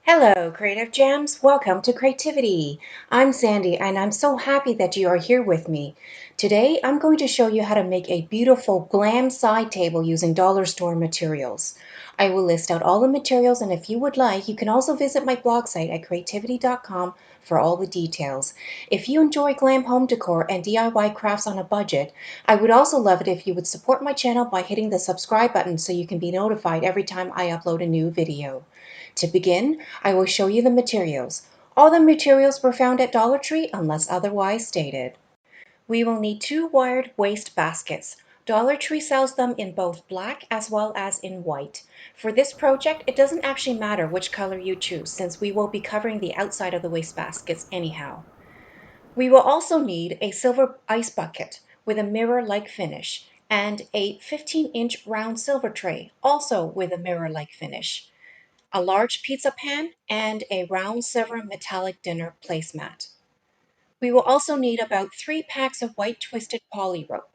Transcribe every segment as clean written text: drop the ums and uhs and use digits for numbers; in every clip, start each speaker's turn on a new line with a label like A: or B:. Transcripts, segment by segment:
A: Hello, Creative Gems. Welcome to Creativity. I'm Sandy and I'm so happy that you are here with me. Today, I'm going to show you how to make a beautiful glam side table using dollar store materials. I will list out all the materials, and if you would like, you can also visit my blog site at CreaTvDIY.com for all the details. If you enjoy glam home decor and DIY crafts on a budget, I would also love it if you would support my channel by hitting the subscribe button so you can be notified every time I upload a new video. To begin, I will show you the materials. All the materials were found at Dollar Tree unless otherwise stated. We will need 2 wired waste baskets. Dollar Tree sells them in both black as well as in white. For this project, it doesn't actually matter which color you choose since we will be covering the outside of the waste baskets anyhow. We will also need a silver ice bucket with a mirror-like finish and a 15-inch round silver tray, also with a mirror-like finish, a large pizza pan, and a round silver metallic dinner placemat. We will also need about 3 packs of white twisted poly rope.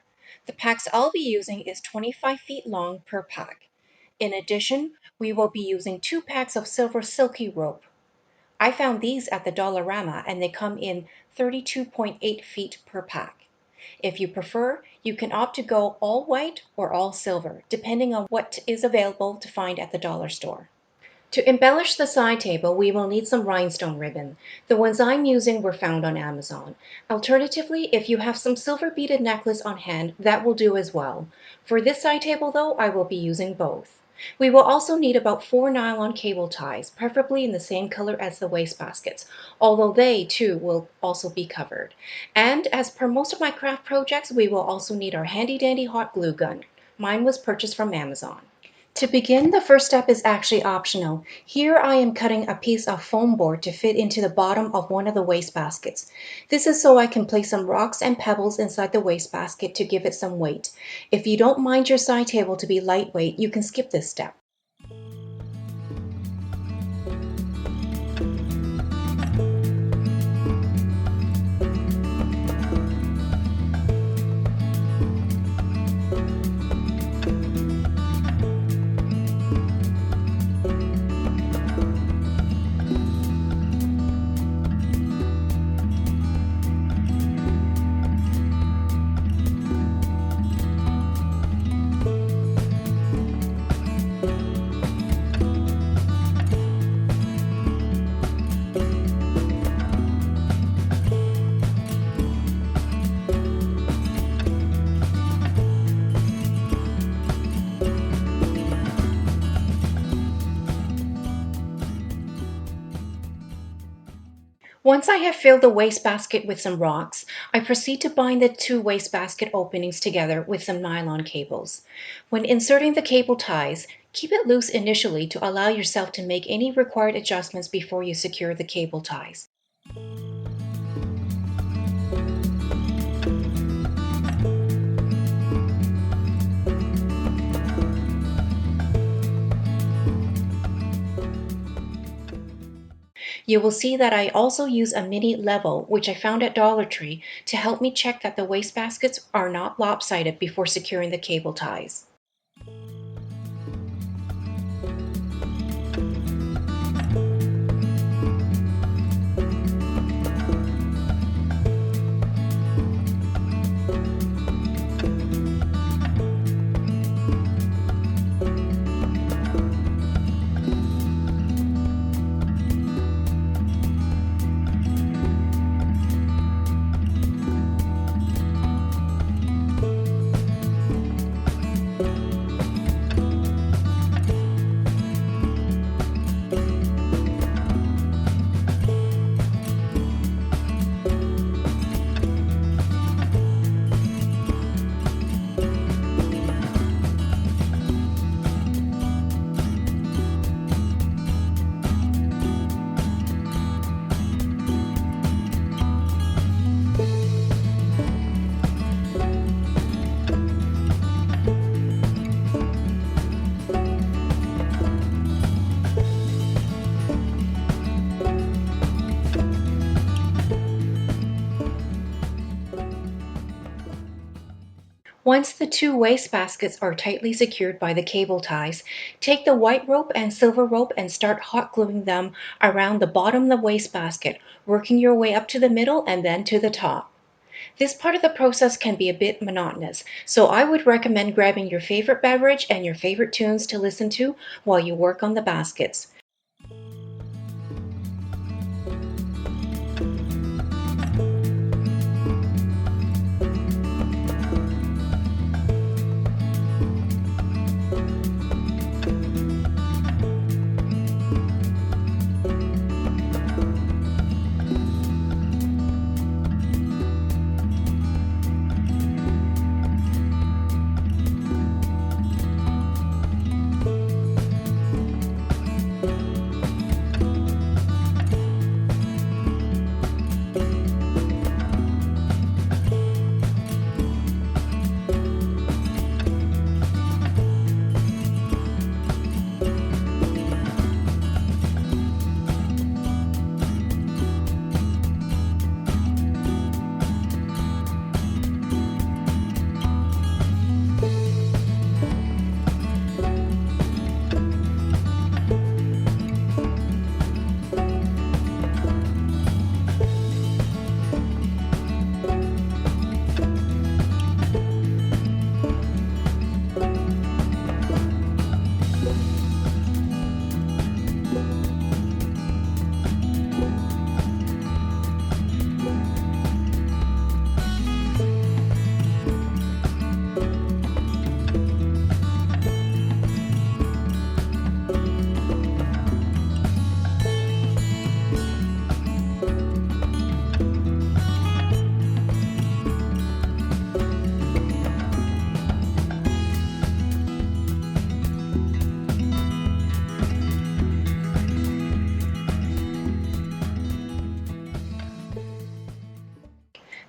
A: The packs I'll be using is 25 feet long per pack. In addition, we will be using 2 packs of silver silky rope. I found these at the Dollarama and they come in 32.8 feet per pack. If you prefer, you can opt to go all white or all silver, depending on what is available to find at the dollar store. To embellish the side table, we will need some rhinestone ribbon. The ones I'm using were found on Amazon. Alternatively, if you have some silver beaded necklace on hand, that will do as well. For this side table though, I will be using both. We will also need about 4 nylon cable ties, preferably in the same color as the waste baskets, although they too will also be covered. And as per most of my craft projects, we will also need our handy dandy hot glue gun. Mine was purchased from Amazon. To begin, the first step is actually optional. Here I am cutting a piece of foam board to fit into the bottom of one of the waste baskets. This is so I can place some rocks and pebbles inside the waste basket to give it some weight. If you don't mind your side table to be lightweight, you can skip this step. Once I have filled the wastebasket with some rocks, I proceed to bind the 2 wastebasket openings together with some nylon cables. When inserting the cable ties, keep it loose initially to allow yourself to make any required adjustments before you secure the cable ties. You will see that I also use a mini level, which I found at Dollar Tree, to help me check that the wastebaskets are not lopsided before securing the cable ties. Once the two waste baskets are tightly secured by the cable ties, take the white rope and silver rope and start hot gluing them around the bottom of the waste basket, working your way up to the middle and then to the top. This part of the process can be a bit monotonous, so I would recommend grabbing your favorite beverage and your favorite tunes to listen to while you work on the baskets.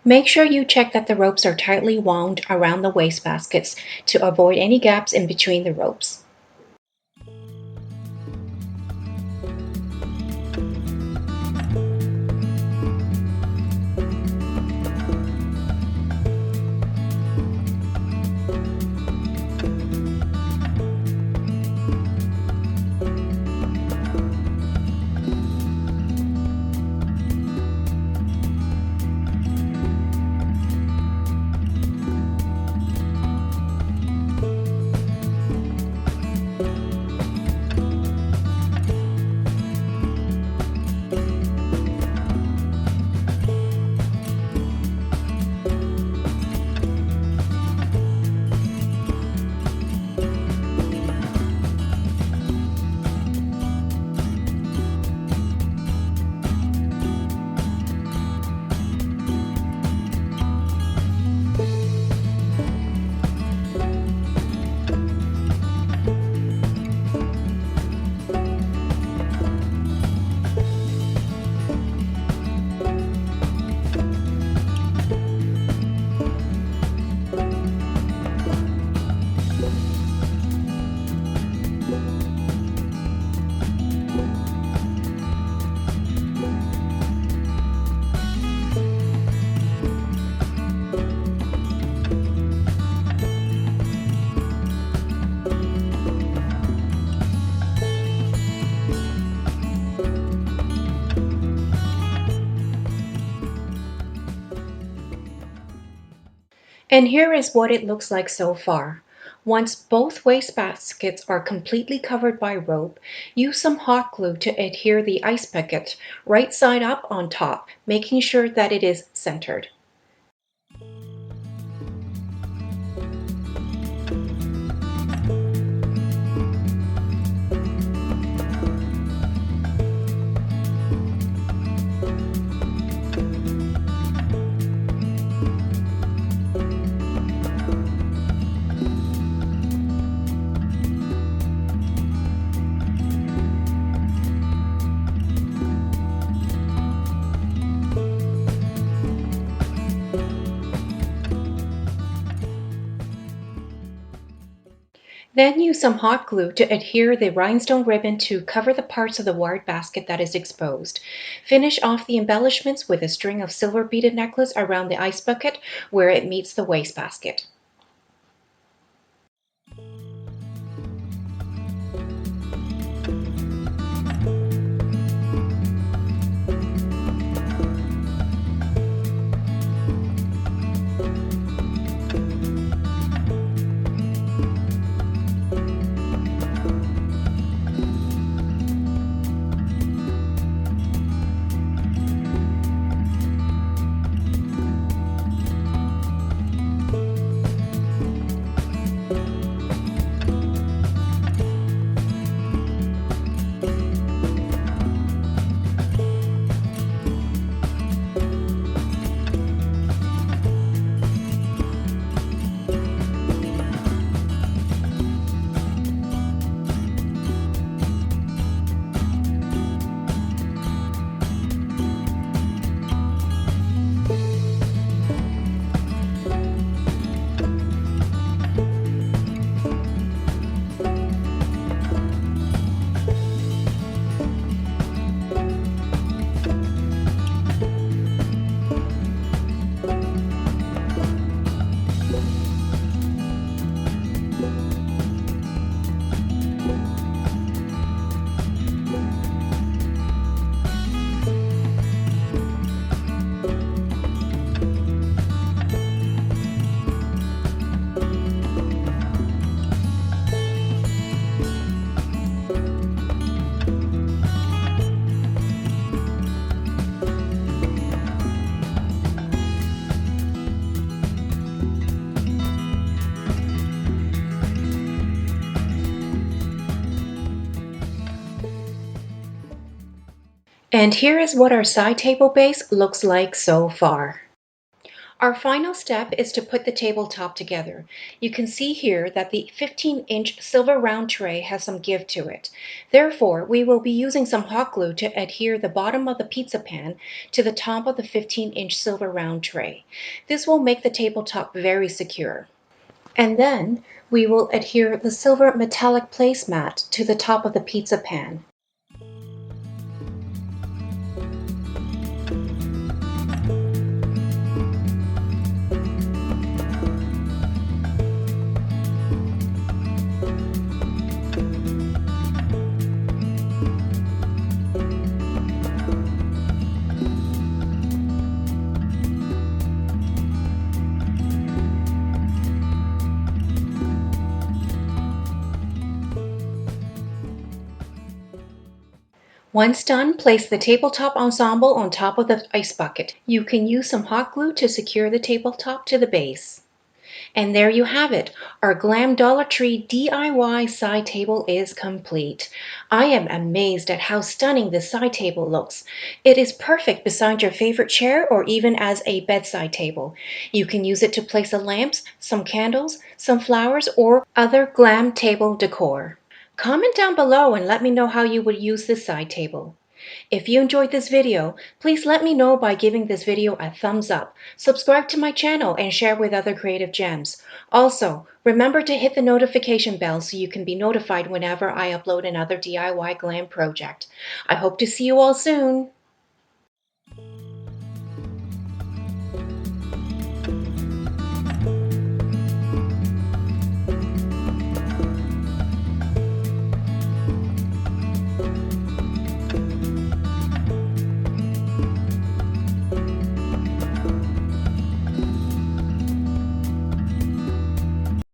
A: Make sure you check that the ropes are tightly wound around the waste baskets to avoid any gaps in between the ropes. And here is what it looks like so far. Once both waste baskets are completely covered by rope, use some hot glue to adhere the ice bucket right side up on top, making sure that it is centered. Then use some hot glue to adhere the rhinestone ribbon to cover the parts of the wired basket that is exposed. Finish off the embellishments with a string of silver beaded necklace around the ice bucket where it meets the waste basket. And here is what our side table base looks like so far. Our final step is to put the tabletop together. You can see here that the 15-inch silver round tray has some give to it. Therefore, we will be using some hot glue to adhere the bottom of the pizza pan to the top of the 15-inch silver round tray. This will make the tabletop very secure. And then we will adhere the silver metallic placemat to the top of the pizza pan. Once done, place the tabletop ensemble on top of the ice bucket. You can use some hot glue to secure the tabletop to the base. And there you have it. Our Glam Dollar Tree DIY side table is complete. I am amazed at how stunning this side table looks. It is perfect beside your favorite chair or even as a bedside table. You can use it to place a lamps, some candles, some flowers, or other glam table decor. Comment down below and let me know how you would use this side table. If you enjoyed this video, please let me know by giving this video a thumbs up, subscribe to my channel, and share with other creative gems. Also, remember to hit the notification bell so you can be notified whenever I upload another DIY glam project. I hope to see you all soon.